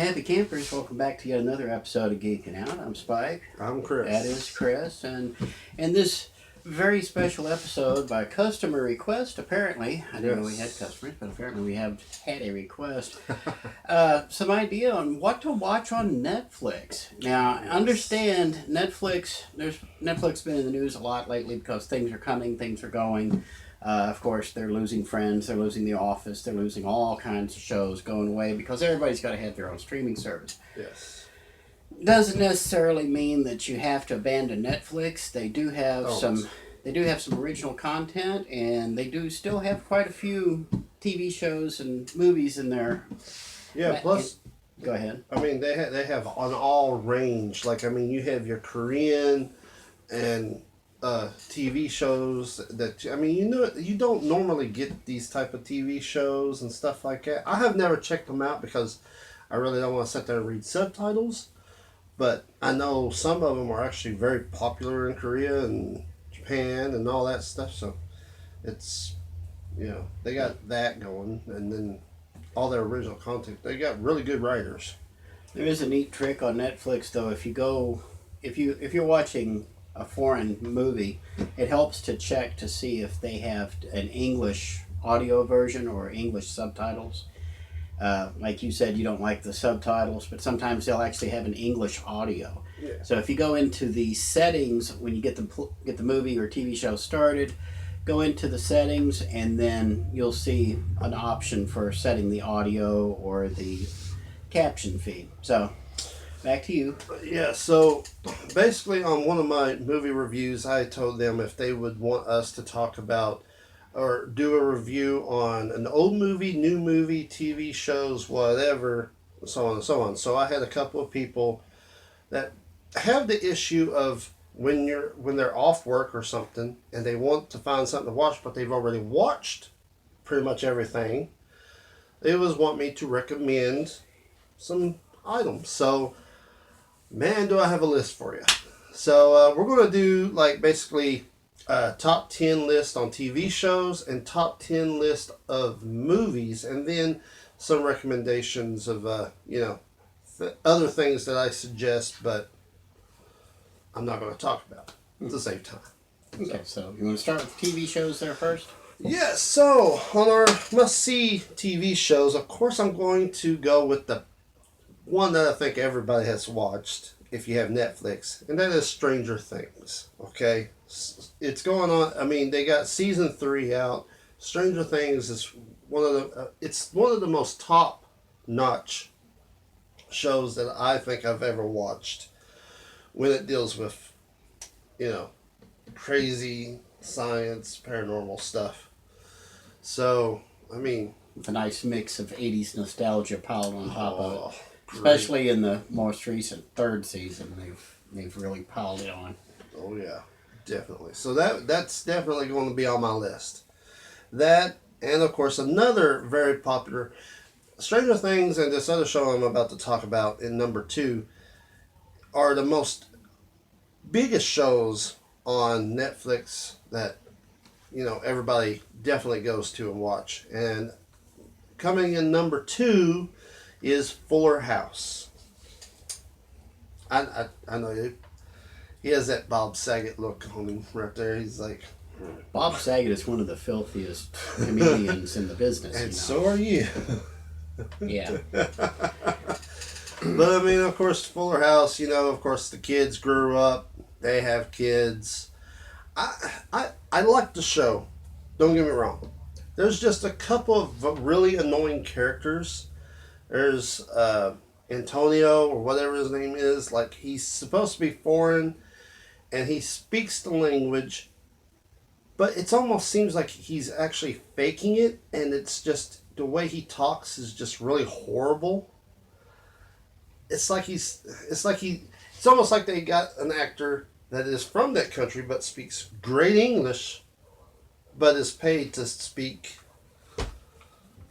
happy campers, welcome back to yet another episode of Geeking Out. I'm Spike. I'm Chris. That is Chris. And in this very special episode, by customer request, apparently, I didn't know we had customers, but apparently we have had a request, some idea on what to watch on Netflix. Now, understand Netflix been in the news a lot lately because things are coming, things are going. Of course, they're losing Friends, they're losing The Office, they're losing all kinds of shows going away because everybody's got to have their own streaming service. Yes. Doesn't necessarily mean that you have to abandon Netflix. They do have some original content, and they do still have quite a few TV shows and movies in there. Yeah. Plus, go ahead. I mean, they have on all range. Like, I mean, you have your Korean and TV shows that, I mean, you don't normally get these type of TV shows and stuff like that. I have never checked them out because I really don't want to sit there and read subtitles. But I know some of them are actually very popular in Korea and Japan and all that stuff. So it's, they got that going, and then all their original content. They got really good writers. There is a neat trick on Netflix, though. If you're watching a foreign movie, it helps to check to see if they have an English audio version or English subtitles. Like you said, you don't like the subtitles, but sometimes they'll actually have an English audio. Yeah. So if you go into the settings when you get the movie or TV show started, go into the settings, and then you'll see an option for setting the audio or the caption feed. So back to you. Yeah, so basically on one of my movie reviews, I told them if they would want us to talk about or do a review on an old movie, new movie, TV shows, whatever, so on and so on. So I had a couple of people that have the issue of when they're off work or something and they want to find something to watch, but they've already watched pretty much everything. They always want me to recommend some items. So, man, do I have a list for you. So we're going to do like basically top 10 list on TV shows and top 10 list of movies, and then some recommendations of other things that I suggest, but I'm not going to talk about to save time. Okay, so you want to start with TV shows there first? Yes, so on our must-see TV shows, of course I'm going to go with the one that I think everybody has watched if you have Netflix, and that is Stranger Things. Okay, it's going on. I mean, they got season 3 out. Stranger Things is one of the most top-notch shows that I think I've ever watched when it deals with, crazy science, paranormal stuff. So, I mean, with a nice mix of 80s nostalgia piled on top of it. Great. Especially in the most recent third season, they've really piled it on. Oh yeah, definitely. So that's definitely going to be on my list. That, and of course another very popular Stranger Things and this other show I'm about to talk about in number 2 are the most biggest shows on Netflix that everybody definitely goes to and watch. And coming in number 2 is Fuller House. I know he has that Bob Saget look on him right there. He's like, Bob Saget is one of the filthiest comedians in the business. And so are you. Yeah. But I mean, of course, Fuller House. Of course, the kids grew up. They have kids. I like the show. Don't get me wrong. There's just a couple of really annoying characters. There's Antonio, or whatever his name is. Like, he's supposed to be foreign, and he speaks the language, but it almost seems like he's actually faking it, and it's just, the way he talks is just really horrible. It's almost like they got an actor that is from that country, but speaks great English, but is paid to speak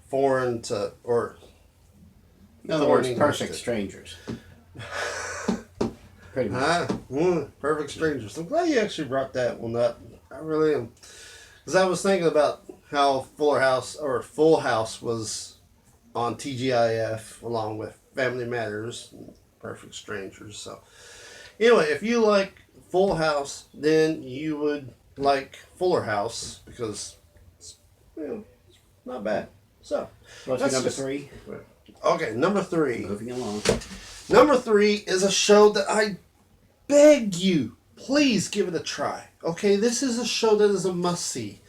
foreign to, or in other words, perfect strangers. Pretty much. Perfect strangers. I'm glad you actually brought that one up. I really am. Because I was thinking about how Full House was on TGIF along with Family Matters, Perfect Strangers. So anyway, if you like Full House, then you would like Fuller House because it's, it's not bad. So What's your number 3? Okay, number 3. Moving along. Number 3 is a show that I beg you, please give it a try. Okay, this is a show that is a must-see.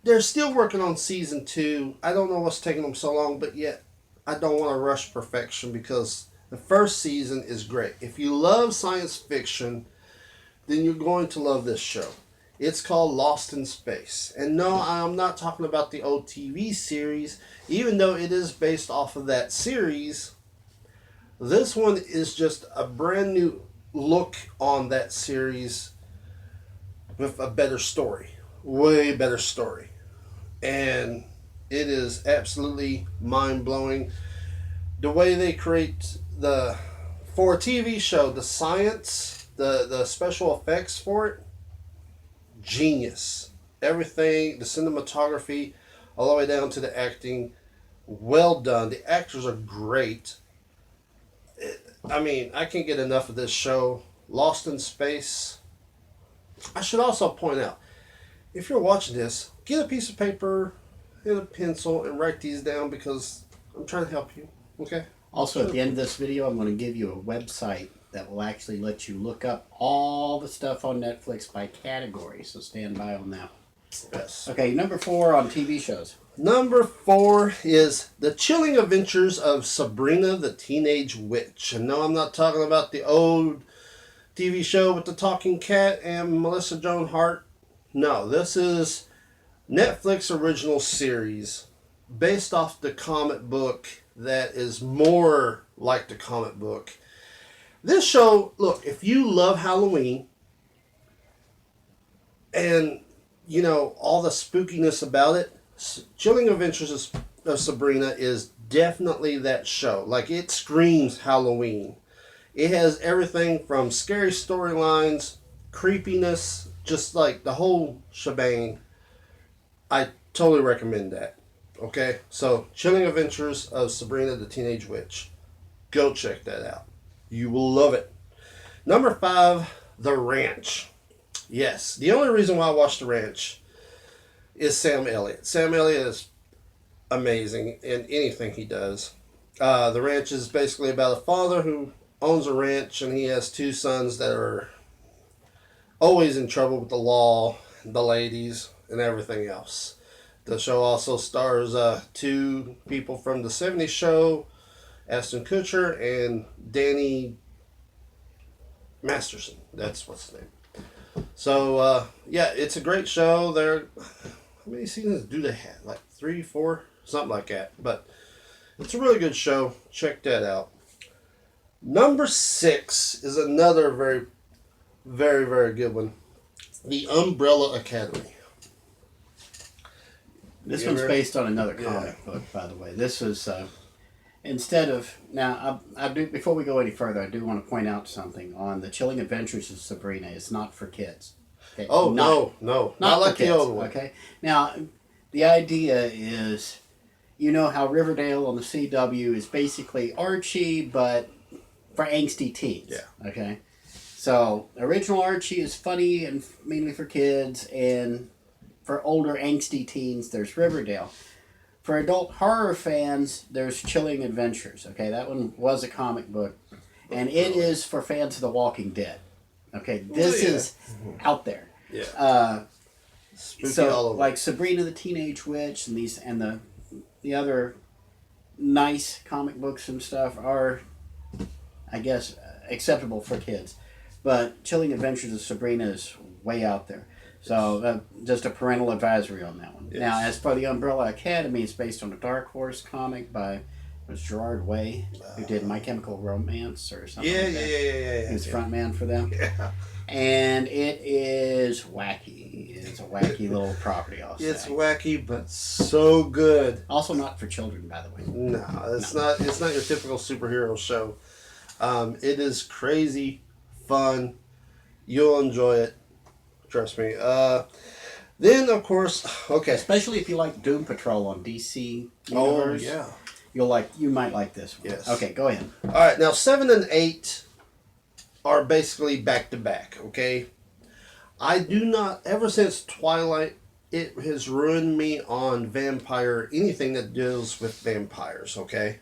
They're still working on season 2. I don't know what's taking them so long, but yet I don't want to rush perfection because the first season is great. If you love science fiction, then you're going to love this show. It's called Lost in Space. And no, I'm not talking about the old TV series. Even though it is based off of that series, this one is just a brand new look on that series with a better story. Way better story. And it is absolutely mind-blowing. The way they create for a TV show, the science, the special effects for it, genius. Everything, the cinematography, all the way down to the acting, well done. The actors are great. I can't get enough of this show. Lost in Space. I should also point out, if you're watching this, get a piece of paper and a pencil and write these down because I'm trying to help you. Okay? Also, at the end of this video, I'm going to give you a website that will actually let you look up all the stuff on Netflix by category. So stand by on that. Yes. Okay, number 4 on TV shows. Number 4 is The Chilling Adventures of Sabrina the Teenage Witch. And no, I'm not talking about the old TV show with the talking cat and Melissa Joan Hart. No, this is Netflix original series based off the comic book that is more like the comic book. This show, look, if you love Halloween and, all the spookiness about it, Chilling Adventures of Sabrina is definitely that show. Like, it screams Halloween. It has everything from scary storylines, creepiness, just like the whole shebang. I totally recommend that. Okay? So, Chilling Adventures of Sabrina the Teenage Witch. Go check that out. You will love it. Number 5, The Ranch. Yes, the only reason why I watched The Ranch is Sam Elliott. Sam Elliott is amazing in anything he does. The Ranch is basically about a father who owns a ranch and he has 2 sons that are always in trouble with the law, the ladies, and everything else. The show also stars 2 people from the 70s show, Ashton Kutcher and Danny Masterson. That's what's his name. So, it's a great show. How many seasons do they have? Like 3, 4? Something like that. But it's a really good show. Check that out. Number 6 is another very, very, very good one. The Umbrella Academy. This one's based on another comic book, by the way. This was... Instead of I do before we go any further, I do want to point out something on The Chilling Adventures of Sabrina. It's not for kids. Okay? Oh, no, not like the old one. Okay, now the idea is, how Riverdale on the CW is basically Archie, but for angsty teens. Yeah. Okay, so original Archie is funny and mainly for kids, and for older angsty teens, there's Riverdale. For adult horror fans, there's Chilling Adventures. Okay, that one was a comic book, and it is for fans of The Walking Dead. Okay, this is out there. Yeah. So all over. Like Sabrina the Teenage Witch and the other nice comic books and stuff are, I guess, acceptable for kids, but Chilling Adventures of Sabrina is way out there. So just a parental advisory on that one. Yes. Now, as for the Umbrella Academy, it's based on a Dark Horse comic by Gerard Way, who did My Chemical Romance or something like that. Yeah. He's front man for them. Yeah. And it is wacky. It's a wacky little property, I'll say. It's wacky, but so good. Also not for children, by the way. No, it's not. It's not your typical superhero show. It is crazy, fun. You'll enjoy it. Trust me. Then, of course, okay. Especially if you like Doom Patrol on DC Universe. Oh, yeah. You might like this one. Yes. Okay, go ahead. All right, now 7 and 8 are basically back to back, okay? I do not, ever since Twilight, it has ruined me on vampire, anything that deals with vampires, okay?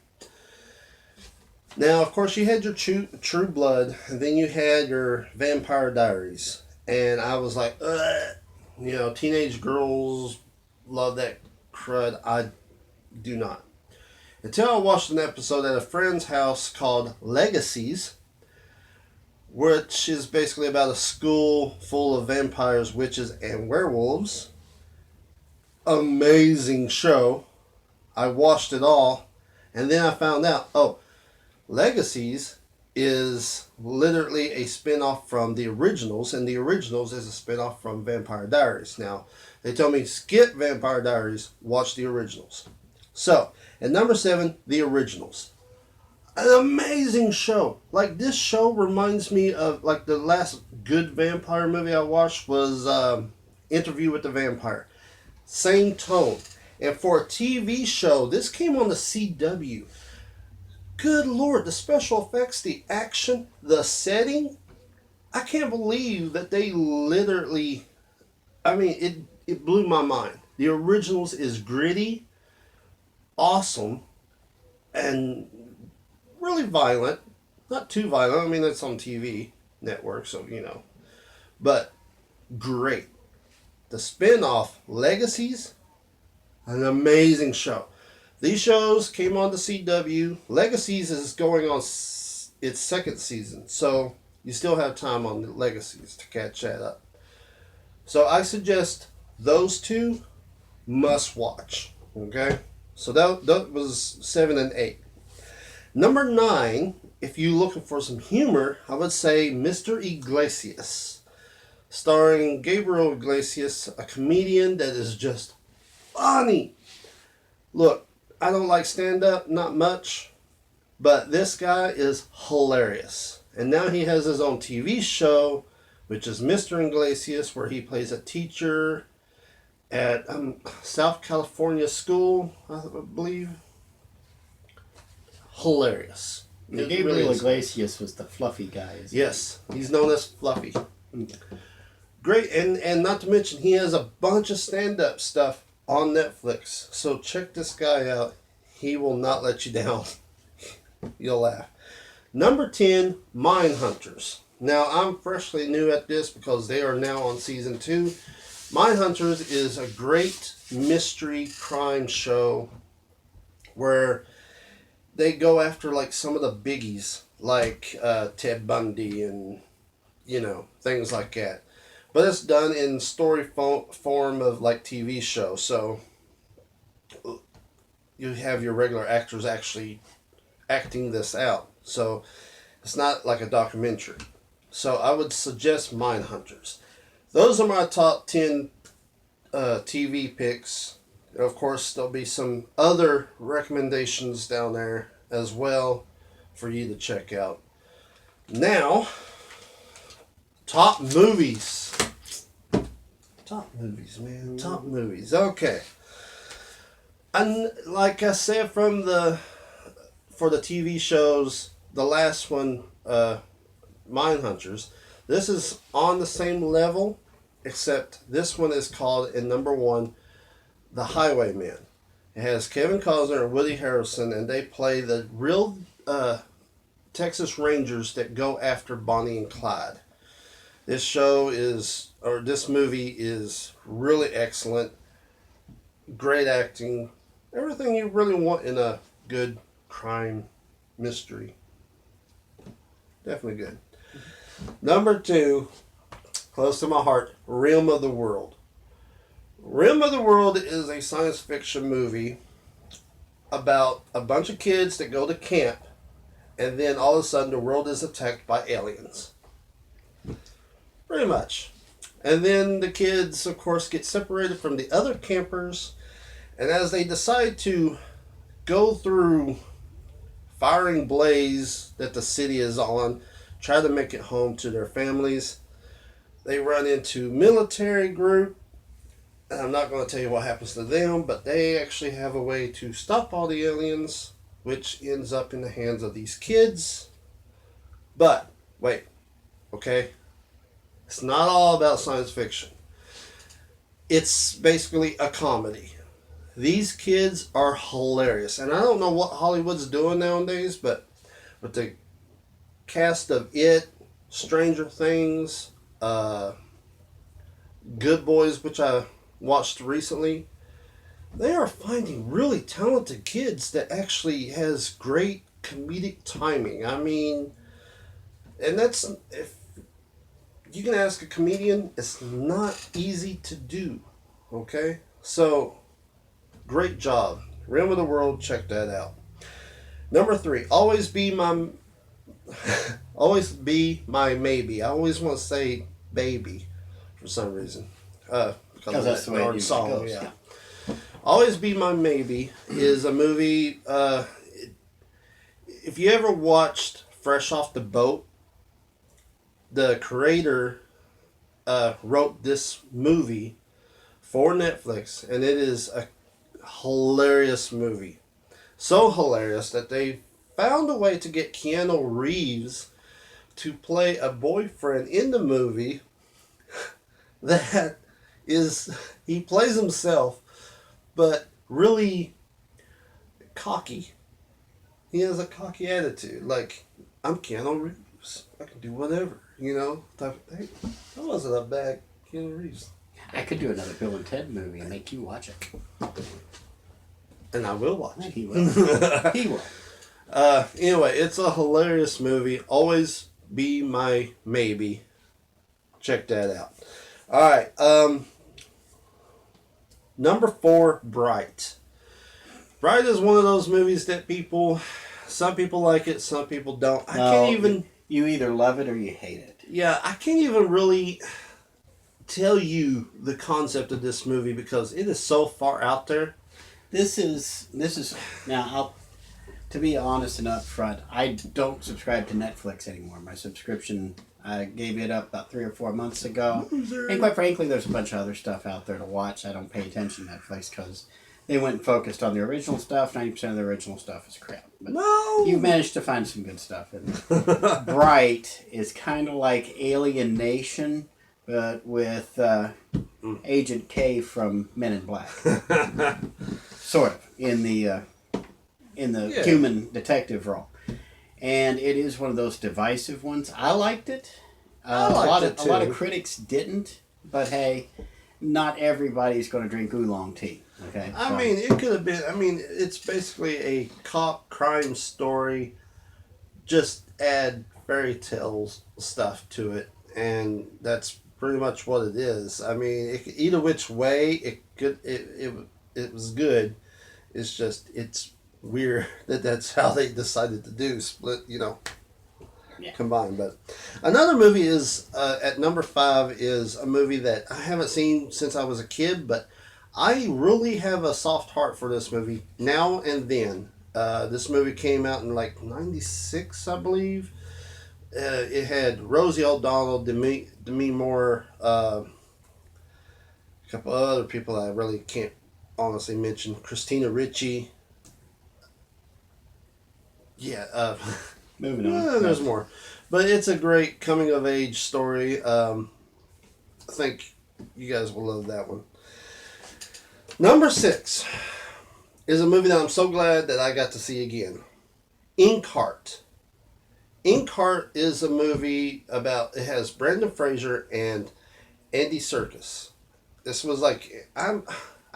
Now, of course, you had your True Blood, and then you had your Vampire Diaries. And I was like, ugh. You know, teenage girls love that crud. I do not. Until I watched an episode at a friend's house called Legacies, which is basically about a school full of vampires, witches, and werewolves. Amazing show. I watched it all, and then I found out, Legacies is literally a spin-off from the originals, and the originals is a spin-off from Vampire Diaries. Now, they told me, skip Vampire Diaries, watch the originals. So, at number 7, the originals. An amazing show. Like, this show reminds me of, like, the last good vampire movie I watched was Interview with the Vampire. Same tone. And for a TV show, this came on the CW. Good Lord, the special effects, the action, the setting. I can't believe that they literally, it blew my mind. The originals is gritty, awesome, and really violent. Not too violent. I mean, it's on TV network, so, But great. The spin-off, Legacies, an amazing show. These shows came on the CW. Legacies is going on its second season, so you still have time on the Legacies to catch that up. So I suggest those two must watch. Okay? So that was 7 and 8. Number 9, if you're looking for some humor, I would say Mr. Iglesias. Starring Gabriel Iglesias, a comedian that is just funny. Look, I don't like stand-up, not much, but this guy is hilarious. And now he has his own TV show, which is Mr. Iglesias, where he plays a teacher at South California school, I believe. Hilarious. Gabriel Iglesias was the fluffy guy. Yes, he's known as Fluffy. Great, and not to mention, he has a bunch of stand-up stuff on Netflix. So check this guy out. He will not let you down. You'll laugh. Number 10, Mindhunters. Now, I'm freshly new at this because they are now on season 2. Mindhunters is a great mystery crime show where they go after like some of the biggies, like Ted Bundy and, things like that. But it's done in story form of like TV show. So you have your regular actors actually acting this out. So it's not like a documentary. So I would suggest Mindhunters. Those are my top 10 TV picks. Of course, there'll be some other recommendations down there as well for you to check out. Now, top movies. Top movies, man. Top movies. Okay. And like I said, for the TV shows, the last one, Mindhunters, this is on the same level, except this one is called, in number 1, The Highwaymen. It has Kevin Costner and Woody Harrelson, and they play the real Texas Rangers that go after Bonnie and Clyde. This movie is really excellent. Great acting. Everything you really want in a good crime mystery. Definitely good. Number 2, close to my heart, Realm of the World. Realm of the World is a science fiction movie about a bunch of kids that go to camp, and then all of a sudden the world is attacked by aliens. Pretty much. And then the kids, of course, get separated from the other campers, and as they decide to go through firing blaze that the city is on, try to make it home to their families, they run into military group. And I'm not going to tell you what happens to them, but they actually have a way to stop all the aliens which ends up in the hands of these kids. But, wait, okay? It's not all about science fiction. It's basically a comedy. These kids are hilarious. And I don't know what Hollywood's doing nowadays, but with the cast of It, Stranger Things, Good Boys, which I watched recently, they are finding really talented kids that actually has great comedic timing. I mean, and that's, if you can ask a comedian, it's not easy to do. Okay? So, great job. Rim of the World, check that out. Number 3, always be my maybe. I always want to say baby for some reason. Because that's the way it usually song, goes. yeah. Always Be My Maybe is a movie. If you ever watched Fresh Off the Boat, the creator wrote this movie for Netflix, and it is a hilarious movie. So hilarious that they found a way to get Keanu Reeves to play a boyfriend in the movie that is, he plays himself, but really cocky. He has a cocky attitude. Like, I'm Keanu Reeves. I can do whatever, type of thing. That wasn't a bad Keanu Reeves. I could do another Bill and Ted movie and make you watch it. And I will watch it. He will. He will. Anyway, it's a hilarious movie. Always Be My Maybe. Check that out. Alright, number 4, Bright. Bright is one of those movies that some people like it, some people don't. I can't even... You either love it or you hate it. Yeah, I can't even really tell you the concept of this movie because it is so far out there. This is now, to be honest and upfront, I don't subscribe to Netflix anymore. My subscription, I gave it up about 3 or 4 months ago. And quite frankly, there's a bunch of other stuff out there to watch. I don't pay attention to Netflix because they went and focused on the original stuff. 90% of the original stuff is crap. But no! You've managed to find some good stuff in there. Bright is kind of like Alien Nation, but with Agent K from Men in Black. Sort of, in the human detective role. And it is one of those divisive ones. I liked it. I liked it too. A lot of critics didn't, but hey, not everybody's going to drink oolong tea. Okay. I mean, it could have been. I mean, it's basically a cop crime story. Just add fairy tales stuff to it, and that's pretty much what it is. I mean, either which way, it was good. It's just it's weird that that's how they decided to do split. Combined. But another movie is at number 5 is a movie that I haven't seen since I was a kid, but I really have a soft heart for this movie now and then. This movie came out in like 96, I believe. It had Rosie O'Donnell, Demi Moore, a couple other people I really can't honestly mention. Christina Ricci. Yeah. Moving on. There's more. But it's a great coming of age story. I think you guys will love that one. Number 6 is a movie that I'm so glad that I got to see again. Inkheart. Inkheart is a movie about, it has Brendan Fraser and Andy Serkis. This was like, I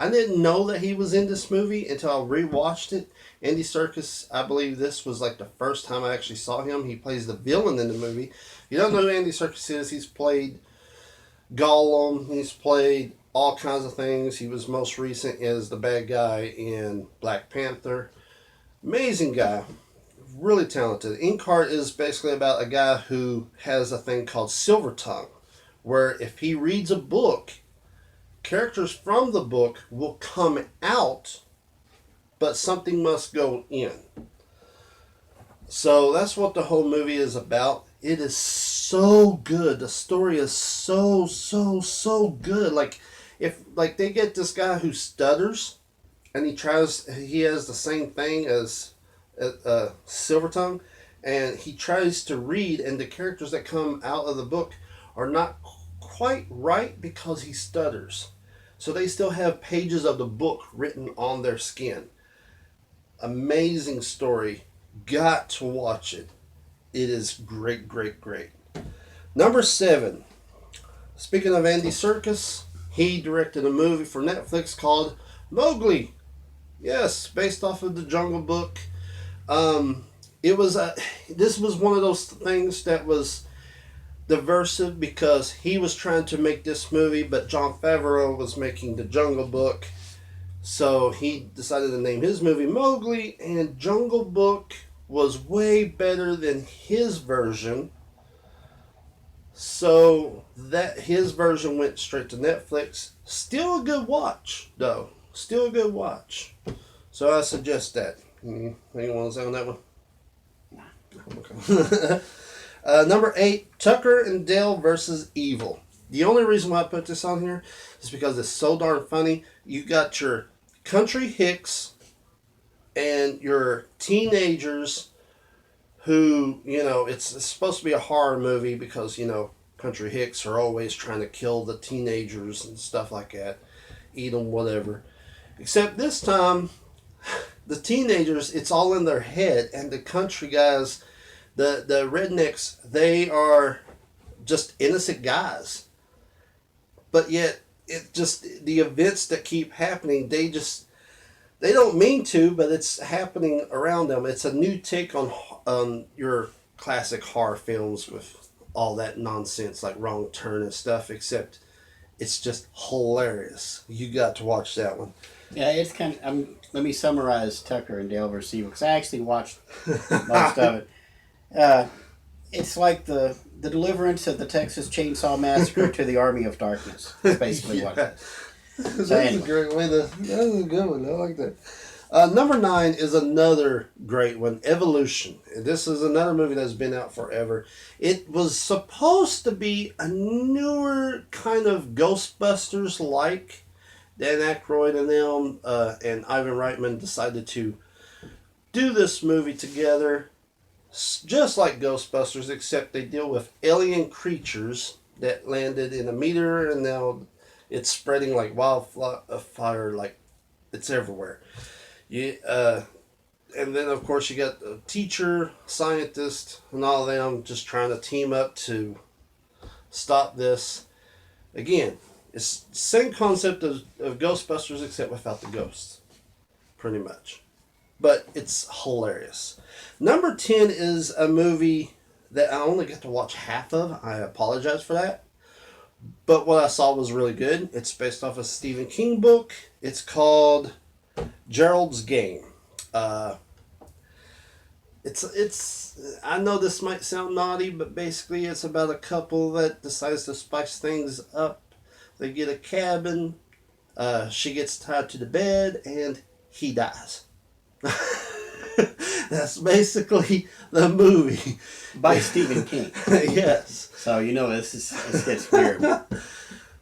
didn't know that he was in this movie until I rewatched it. Andy Serkis, I believe this was like the first time I actually saw him. He plays the villain in the movie. If you don't know who Andy Serkis is, he's played Gollum. He's played all kinds of things. He was most recent as the bad guy in Black Panther. Amazing guy. Really talented. Inkheart is basically about a guy who has a thing called Silver Tongue, where if he reads a book, characters from the book will come out, but something must go in. So that's what the whole movie is about. It is so good. The story is so good. If they get this guy who stutters, and he has the same thing as Silvertongue, and he tries to read, and the characters that come out of the book are not quite right because he stutters. So they still have pages of the book written on their skin. Amazing story. Got to watch it. It is great, great, great. Number 7. Speaking of Andy Serkis, he directed a movie for Netflix called Mowgli. Yes, based off of the Jungle Book. This was one of those things that was divisive because he was trying to make this movie, but Jon Favreau was making the Jungle Book. So he decided to name his movie Mowgli, and Jungle Book was way better than his version. So that his version went straight to Netflix. Still a good watch, though. Still a good watch. So I suggest that. Anyone want to say on that one? Okay. Number 8, Tucker and Dale versus Evil. The only reason why I put this on here is because it's so darn funny. You got your country hicks and your teenagers who, it's supposed to be a horror movie because, country hicks are always trying to kill the teenagers and stuff like that. Eat them, whatever. Except this time, the teenagers, it's all in their head, and the country guys, the rednecks, they are just innocent guys. But yet, it just, the events that keep happening, they don't mean to, but it's happening around them. It's a new take on your classic horror films with all that nonsense like Wrong Turn and stuff, except it's just hilarious. You got to watch that one. Yeah, it's kind of. Let me summarize Tucker and Dale vs. Evil, because I actually watched most of it. It's like the deliverance of the Texas Chainsaw Massacre to the Army of Darkness. That's basically what it is. That's a great way to. That's a good one. I like that. Number 9 is another great one, Evolution. This is another movie that's been out forever. It was supposed to be a newer kind of Ghostbusters-like. Dan Aykroyd and them and Ivan Reitman decided to do this movie together, just like Ghostbusters, except they deal with alien creatures that landed in a meteor, and now it's spreading like wildfire, like it's everywhere. And then of course you got a teacher, scientist, and all of them just trying to team up to stop this. Again, it's the same concept of Ghostbusters except without the ghosts, pretty much. But it's hilarious. Number 10 is a movie that I only got to watch half of. I apologize for that. But what I saw was really good. It's based off a Stephen King book. It's called Gerald's Game. It's I know this might sound naughty, but basically it's about a couple that decides to spice things up. They get a cabin, she gets tied to the bed, and he dies. That's basically the movie. By Stephen King. Yes. So this gets weird.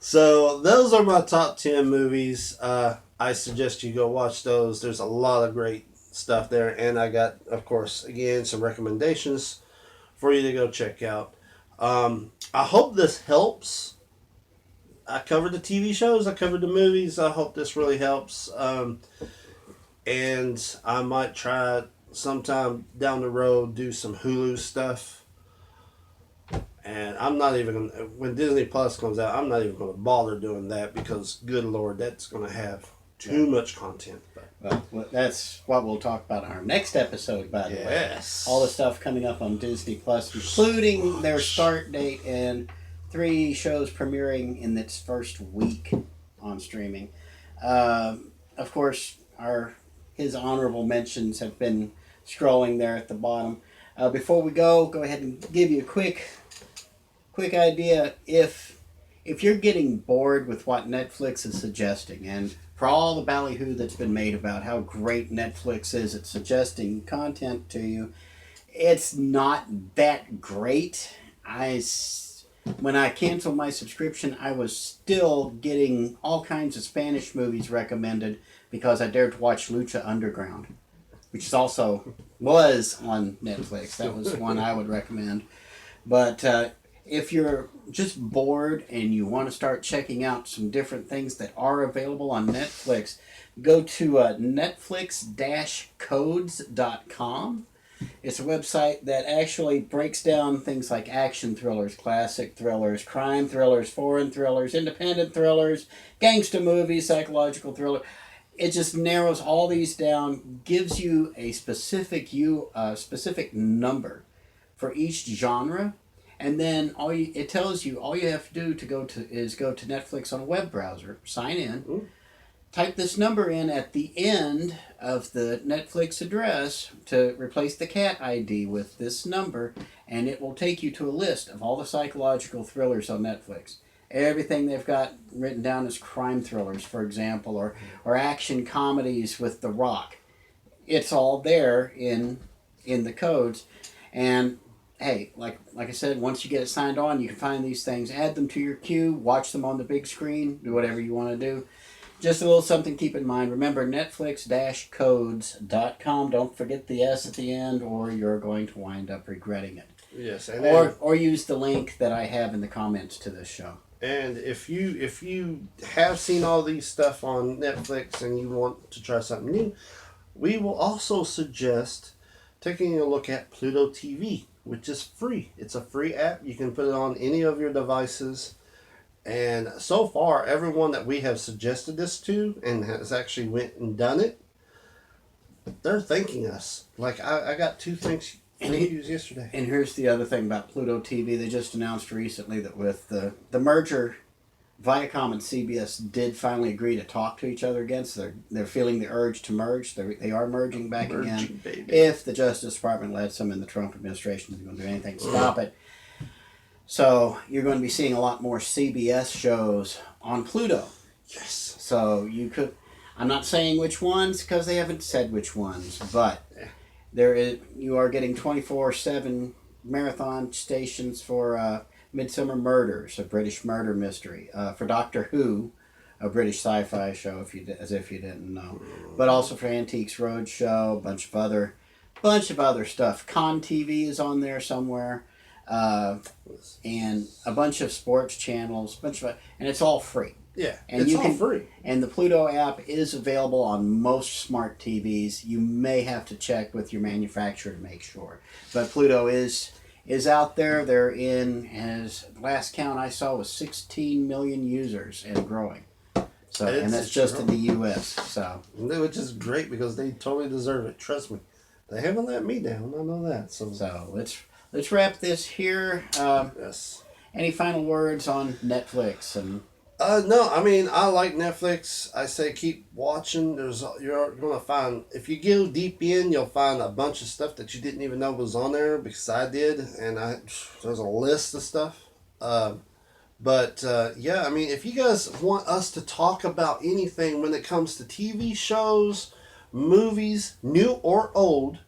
So those are my top 10 movies. I suggest you go watch those. There's a lot of great stuff there, and I got, of course, again, some recommendations for you to go check out. I hope this helps. I covered the TV shows, I covered the movies. I hope this really helps. And I might try sometime down the road do some Hulu stuff. And I'm not even gonna, when Disney Plus comes out, I'm not even going to bother doing that because, good Lord, that's going to have too much content. Well, that's what we'll talk about in our next episode, by the way. Yes. All the stuff coming up on Disney Plus, including their start date and 3 shows premiering in its first week on streaming. Of course, his honorable mentions have been scrolling there at the bottom. Before we go ahead and give you a quick idea. If you're getting bored with what Netflix is suggesting, and for all the ballyhoo that's been made about how great Netflix is at suggesting content to you, it's not that great. When I canceled my subscription, I was still getting all kinds of Spanish movies recommended because I dared to watch Lucha Underground. which is also was on Netflix. That was one I would recommend. But if you're just bored and you want to start checking out some different things that are available on Netflix, go to netflix-codes.com. It's a website that actually breaks down things like action thrillers, classic thrillers, crime thrillers, foreign thrillers, independent thrillers, gangster movies, psychological thriller. It just narrows all these down, gives you a specific number for each genre, and then it tells you all you have to do to go to Netflix on a web browser, sign in, type this number in at the end of the Netflix address to replace the cat ID with this number, and it will take you to a list of all the psychological thrillers on Netflix. Everything they've got written down as crime thrillers, for example, or action comedies with The Rock. It's all there in the codes. And hey, like I said, once you get it signed on, you can find these things, add them to your queue, watch them on the big screen, do whatever you want to do. Just a little something to keep in mind. Remember, netflix-codes.com. Don't forget the S at the end, or you're going to wind up regretting it. Yes, or use the link that I have in the comments to this show. And if you have seen all these stuff on Netflix and you want to try something new, we will also suggest taking a look at Pluto TV, which is free. It's a free app. You can put it on any of your devices. And so far, everyone that we have suggested this to and has actually went and done it, they're thanking us. Like, I got 2 things to use yesterday. And here's the other thing about Pluto TV. They just announced recently that with the merger, Viacom and CBS did finally agree to talk to each other again. So they're feeling the urge to merge. They are merging back again. Baby. If the Justice Department lets them and the Trump administration is going to do anything to stop it. So you're going to be seeing a lot more CBS shows on Pluto. Yes. So I'm not saying which ones because they haven't said which ones, but you are getting 24/7 marathon stations for Midsummer Murders, a British murder mystery, for Doctor Who, a British sci-fi show, as if you didn't know, but also for Antiques Roadshow, a bunch of other stuff. Con TV is on there somewhere. And a bunch of sports channels, and it's all free. Yeah, and it's all free. And the Pluto app is available on most smart TVs. You may have to check with your manufacturer to make sure. But Pluto is out there. They're as the last count I saw was 16 million users and growing. So and that's just in the U.S. So which is great because they totally deserve it. Trust me, they haven't let me down. I know that. So let's wrap this here. Yes. Any final words on Netflix and? No, I mean, I like Netflix. I say keep watching. You're going to find, if you go deep in, you'll find a bunch of stuff that you didn't even know was on there because I did, and there's a list of stuff. Yeah, I mean, if you guys want us to talk about anything when it comes to TV shows, movies, new or old,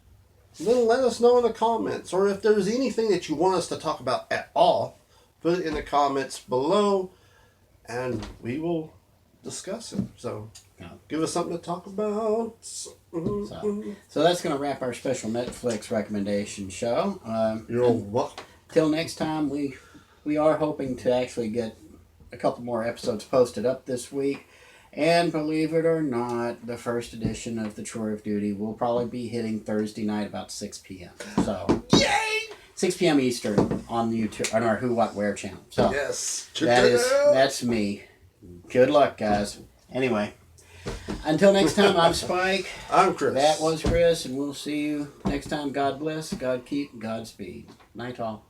then let us know in the comments. Or if there's anything that you want us to talk about at all, put it in the comments below. And we will discuss it. So, give us something to talk about. So that's going to wrap our special Netflix recommendation show. You're welcome. Till next time, we are hoping to actually get a couple more episodes posted up this week. And believe it or not, the first edition of The Chore of Duty will probably be hitting Thursday night about 6 p.m. So, yay! 6 p.m. Eastern on YouTube on our Who What Where channel. So yes, that's me. Good luck, guys. Anyway, until next time, I'm Spike. I'm Chris. That was Chris, and we'll see you next time. God bless, God keep, Godspeed. Night all.